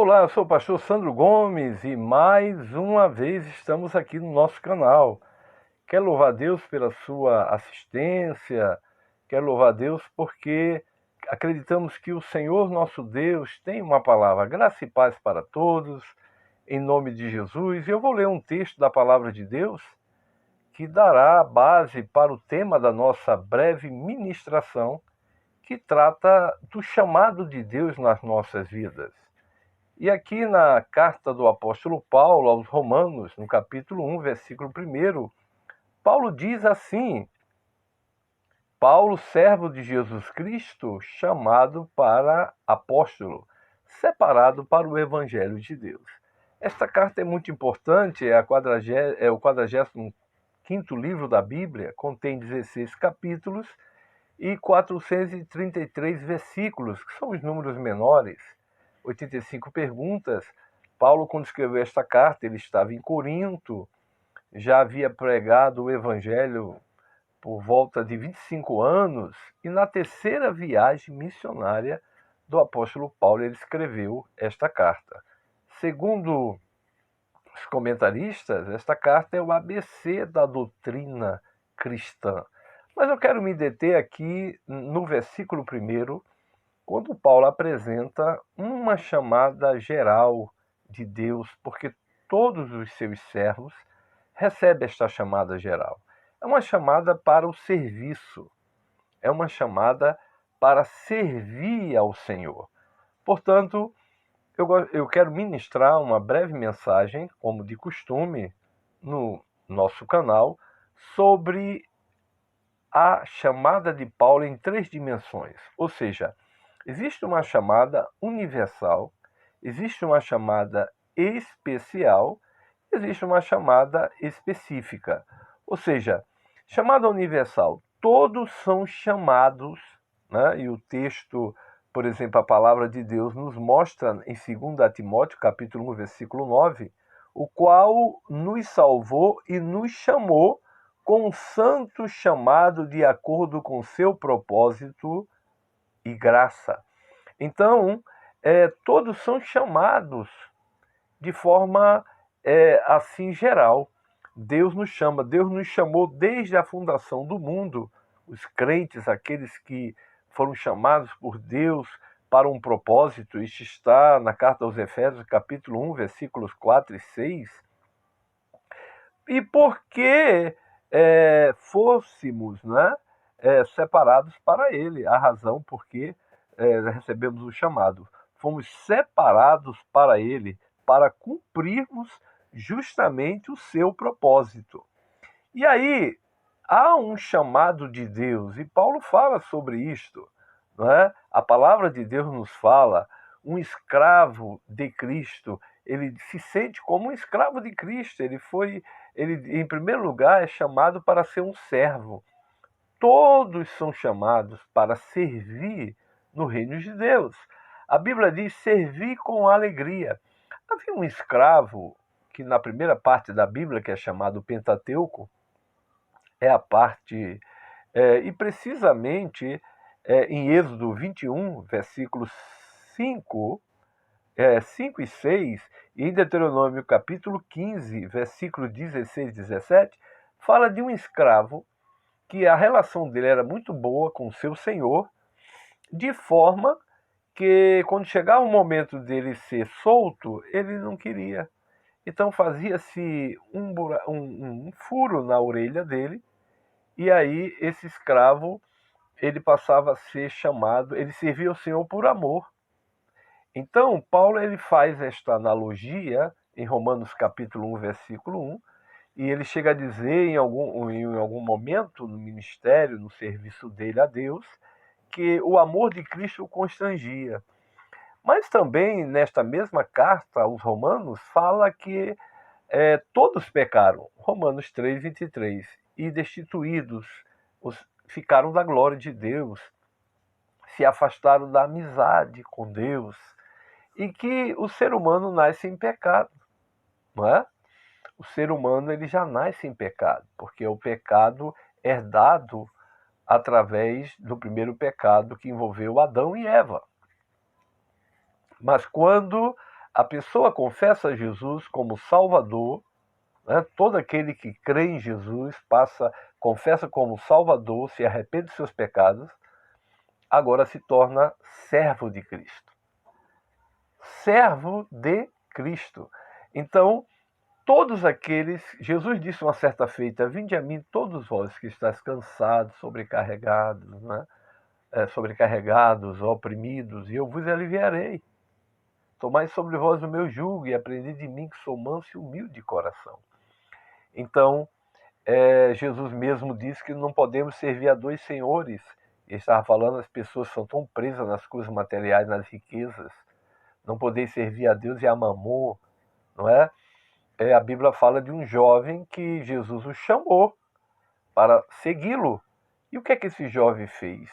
Olá, eu sou o pastor Sandro Gomes e mais uma vez estamos aqui no nosso canal. Quero louvar a Deus pela sua assistência, quero louvar a Deus porque acreditamos que o Senhor nosso Deus tem uma palavra, graça e paz para todos, em nome de Jesus. E eu vou ler um texto da palavra de Deus que dará a base para o tema da nossa breve ministração, que trata do chamado de Deus nas nossas vidas. E aqui na carta do apóstolo Paulo aos Romanos, no capítulo 1, versículo 1, Paulo diz assim: Paulo, servo de Jesus Cristo, chamado para apóstolo, separado para o evangelho de Deus. Esta carta é muito importante, é o 45º livro da Bíblia, contém 16 capítulos e 433 versículos, que são os números menores, 85 perguntas. Paulo, quando escreveu esta carta, ele estava em Corinto, já havia pregado o evangelho por volta de 25 anos, e na terceira viagem missionária do apóstolo Paulo, ele escreveu esta carta. Segundo os comentaristas, esta carta é o ABC da doutrina cristã. Mas eu quero me deter aqui no versículo 1, quando Paulo apresenta uma chamada geral de Deus, porque todos os seus servos recebem esta chamada geral. É uma chamada para o serviço, é uma chamada para servir ao Senhor. Portanto, eu quero ministrar uma breve mensagem, como de costume, no nosso canal, sobre a chamada de Paulo em 3 dimensões. Ou seja, existe uma chamada universal, existe uma chamada especial, existe uma chamada específica. Ou seja, chamada universal, todos são chamados, né? E o texto, por exemplo, a palavra de Deus nos mostra em 2 Timóteo, capítulo 1, versículo 9, o qual nos salvou e nos chamou com um santo chamado de acordo com seu propósito e graça. Então, todos são chamados de forma assim geral. Deus nos chama, Deus nos chamou desde a fundação do mundo, os crentes, aqueles que foram chamados por Deus para um propósito. Isto está na carta aos Efésios, capítulo 1, versículos 4 e 6. E porque fôssemos, né, separados para Ele, a razão porque recebemos o chamado. Fomos separados para Ele, para cumprirmos justamente o seu propósito. E aí, há um chamado de Deus, e Paulo fala sobre isto, não é? A palavra de Deus nos fala, um escravo de Cristo, ele se sente como um escravo de Cristo, ele em primeiro lugar é chamado para ser um servo. Todos são chamados para servir no reino de Deus. A Bíblia diz servir com alegria. Havia um escravo que na primeira parte da Bíblia, que é chamado Pentateuco, é a parte, e precisamente em Êxodo 21, versículos 5, 5 e 6, e em Deuteronômio capítulo 15, versículos 16 e 17, fala de um escravo que a relação dele era muito boa com o seu senhor, de forma que quando chegava o momento dele ser solto, ele não queria. Então fazia-se um furo na orelha dele, e aí esse escravo ele passava a ser chamado, ele servia ao Senhor por amor. Então Paulo ele faz esta analogia em Romanos capítulo 1, versículo 1, e ele chega a dizer em algum momento no ministério, no serviço dele a Deus, que o amor de Cristo o constrangia. Mas também, nesta mesma carta aos Romanos, fala que todos pecaram, Romanos 3, 23, e destituídos, ficaram da glória de Deus, se afastaram da amizade com Deus, e que o ser humano nasce em pecado, não é? O ser humano ele já nasce em pecado, porque o pecado é herdado através do primeiro pecado que envolveu Adão e Eva. Mas quando a pessoa confessa Jesus como Salvador, né? Todo aquele que crê em Jesus confessa como Salvador, se arrepende dos seus pecados, agora se torna servo de Cristo. Servo de Cristo. Então, todos aqueles, Jesus disse uma certa feita: vinde a mim todos vós que estáis cansados, sobrecarregados, né? Sobrecarregados, oprimidos, e eu vos aliviarei. Tomai sobre vós o meu jugo e aprendi de mim, que sou manso e humilde de coração. Então, Jesus mesmo disse que não podemos servir a dois senhores. Ele estava falando, as pessoas são tão presas nas coisas materiais, nas riquezas. Não poder servir a Deus e a Mamon, não é? A Bíblia fala de um jovem que Jesus o chamou para segui-lo. E o que é que esse jovem fez?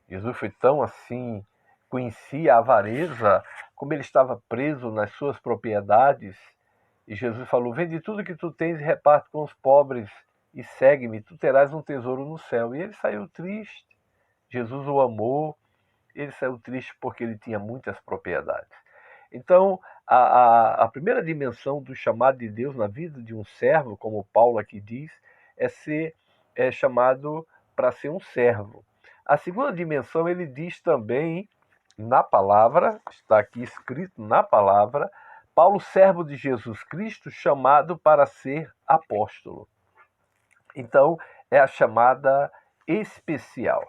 Jesus foi tão assim, conhecia a avareza, como ele estava preso nas suas propriedades. E Jesus falou: vende tudo que tu tens e reparte com os pobres e segue-me, tu terás um tesouro no céu. E ele saiu triste. Jesus o amou, ele saiu triste porque ele tinha muitas propriedades. Então, a primeira dimensão do chamado de Deus na vida de um servo, como Paulo aqui diz, é ser chamado para ser um servo. A segunda dimensão, ele diz também na palavra, está aqui escrito na palavra, Paulo, servo de Jesus Cristo, chamado para ser apóstolo. Então, é a chamada especial.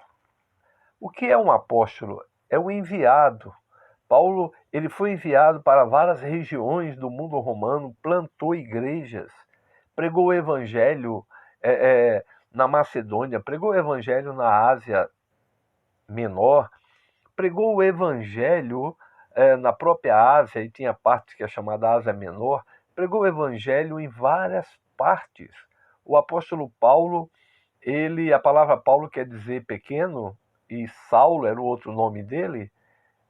O que é um apóstolo? É um enviado. Paulo, ele foi enviado para várias regiões do mundo romano, plantou igrejas, pregou o evangelho na Macedônia, pregou o evangelho na Ásia Menor, pregou o evangelho na própria Ásia, e tinha parte que é chamada Ásia Menor, pregou o evangelho em várias partes. O apóstolo Paulo, a palavra Paulo quer dizer pequeno, e Saulo era o outro nome dele,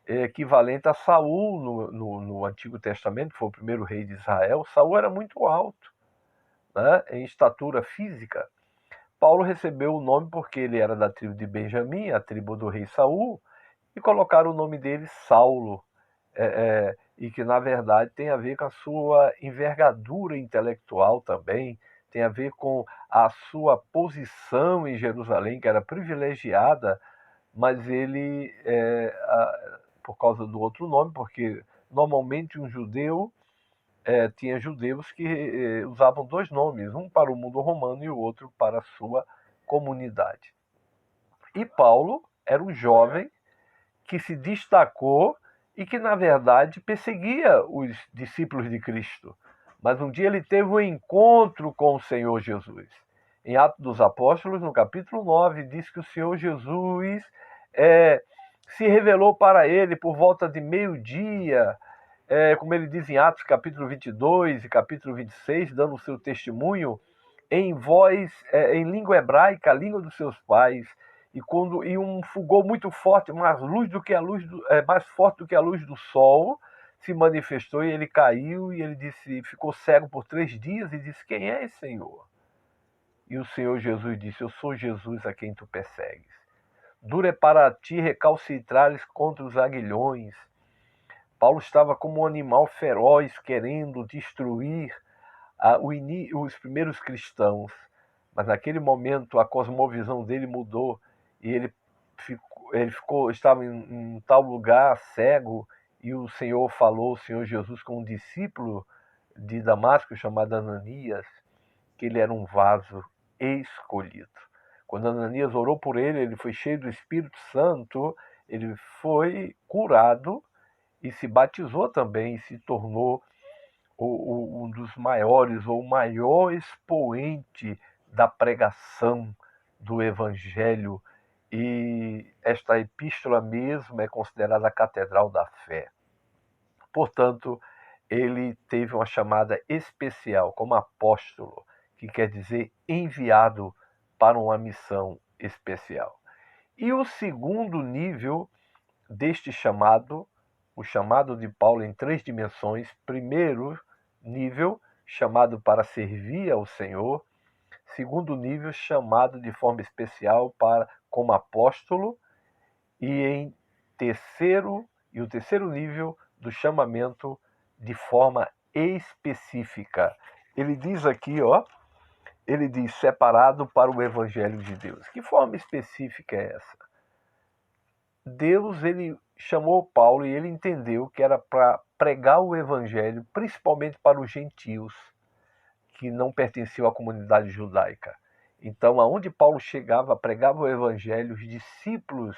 equivalente a Saul no Antigo Testamento, que foi o primeiro rei de Israel. Saul era muito alto, né, em estatura física. Paulo recebeu o nome porque ele era da tribo de Benjamim, a tribo do rei Saul, e colocaram o nome dele Saulo, e que na verdade tem a ver com a sua envergadura intelectual também, tem a ver com a sua posição em Jerusalém, que era privilegiada, mas ele, por causa do outro nome, porque normalmente um judeu tinha judeus que usavam dois nomes, um para o mundo romano e o outro para a sua comunidade. E Paulo era um jovem que se destacou e que, na verdade, perseguia os discípulos de Cristo. Mas um dia ele teve um encontro com o Senhor Jesus. Em Atos dos Apóstolos, no capítulo 9, diz que o Senhor Jesus se revelou para ele por volta de meio-dia, como ele diz em Atos capítulo 22 e capítulo 26, dando o seu testemunho em voz, em língua hebraica, a língua dos seus pais, e um fulgor muito forte, mais forte do que a luz do sol, se manifestou, e ele caiu, e ele disse, ficou cego por 3 dias e disse: quem és, Senhor? E o Senhor Jesus disse: eu sou Jesus a quem tu persegues. Duro é para ti recalcitrares contra os aguilhões. Paulo estava como um animal feroz, querendo destruir os primeiros cristãos. Mas naquele momento a cosmovisão dele mudou e ele estava em tal lugar cego, e o Senhor Jesus, com um discípulo de Damasco chamado Ananias, que ele era um vaso escolhido. Quando Ananias orou por ele, ele foi cheio do Espírito Santo, ele foi curado e se batizou também, e se tornou um dos maiores, ou o maior expoente da pregação do Evangelho. E esta epístola mesmo é considerada a catedral da fé. Portanto, ele teve uma chamada especial como apóstolo, que quer dizer enviado para uma missão especial. E o segundo nível deste chamado, o chamado de Paulo em 3 dimensões: primeiro nível, chamado para servir ao Senhor; segundo nível, chamado de forma especial como apóstolo; e o terceiro nível do chamamento de forma específica. Ele diz aqui, ó, ele diz separado para o evangelho de Deus. Que forma específica é essa? Deus, ele chamou Paulo e ele entendeu que era para pregar o evangelho, principalmente para os gentios, que não pertenciam à comunidade judaica. Então, aonde Paulo chegava, pregava o evangelho, os discípulos,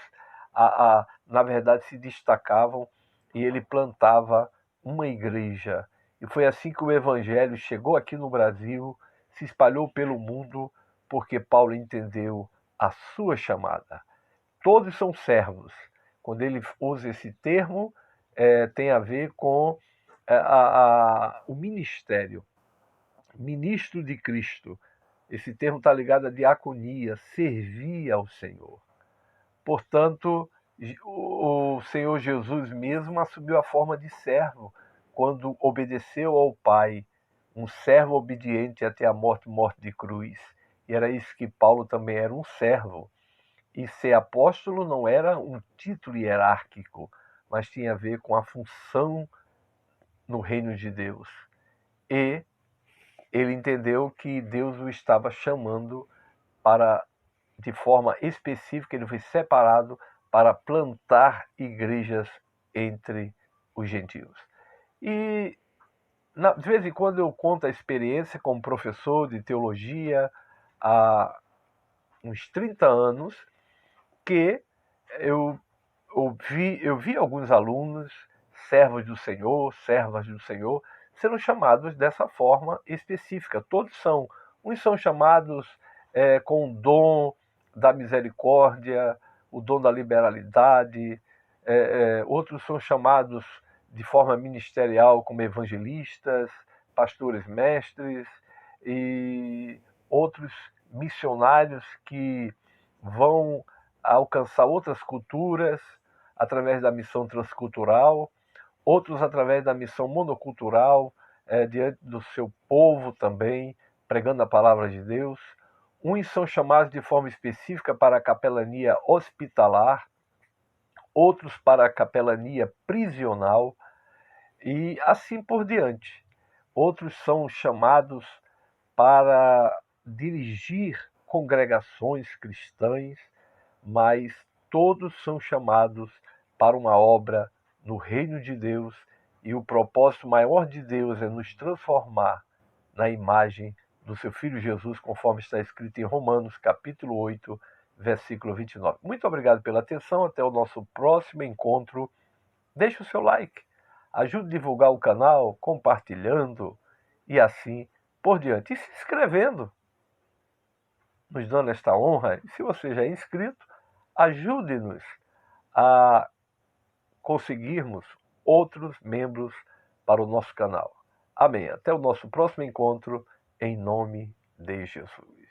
na verdade, se destacavam e ele plantava uma igreja. E foi assim que o evangelho chegou aqui no Brasil, se espalhou pelo mundo, porque Paulo entendeu a sua chamada. Todos são servos. Quando ele usa esse termo, tem a ver com o ministério, ministro de Cristo. Esse termo está ligado à diaconia, servir ao Senhor. Portanto, o Senhor Jesus mesmo assumiu a forma de servo quando obedeceu ao Pai, um servo obediente até a morte de cruz. E era isso que Paulo também era, um servo. E ser apóstolo não era um título hierárquico, mas tinha a ver com a função no reino de Deus. E ele entendeu que Deus o estava chamando para, de forma específica, ele foi separado para plantar igrejas entre os gentios. E de vez em quando eu conto a experiência como professor de teologia há uns 30 anos, que eu vi alguns alunos, servos do Senhor, servas do Senhor, sendo chamados dessa forma específica. Todos são. Uns são chamados com o dom da misericórdia, o dom da liberalidade, outros são chamados de forma ministerial como evangelistas, pastores mestres, e outros missionários que vão alcançar outras culturas através da missão transcultural, outros através da missão monocultural, diante do seu povo também, pregando a palavra de Deus. Uns são chamados de forma específica para a capelania hospitalar, outros para a capelania prisional e assim por diante. Outros são chamados para dirigir congregações cristãs, mas todos são chamados para uma obra no reino de Deus, e o propósito maior de Deus é nos transformar na imagem do seu Filho Jesus, conforme está escrito em Romanos, capítulo 8, versículo 29. Muito obrigado pela atenção, até o nosso próximo encontro. Deixe o seu like, ajude a divulgar o canal, compartilhando e assim por diante. E se inscrevendo, nos dando esta honra. E se você já é inscrito, ajude-nos a conseguirmos outros membros para o nosso canal. Amém. Até o nosso próximo encontro, em nome de Jesus.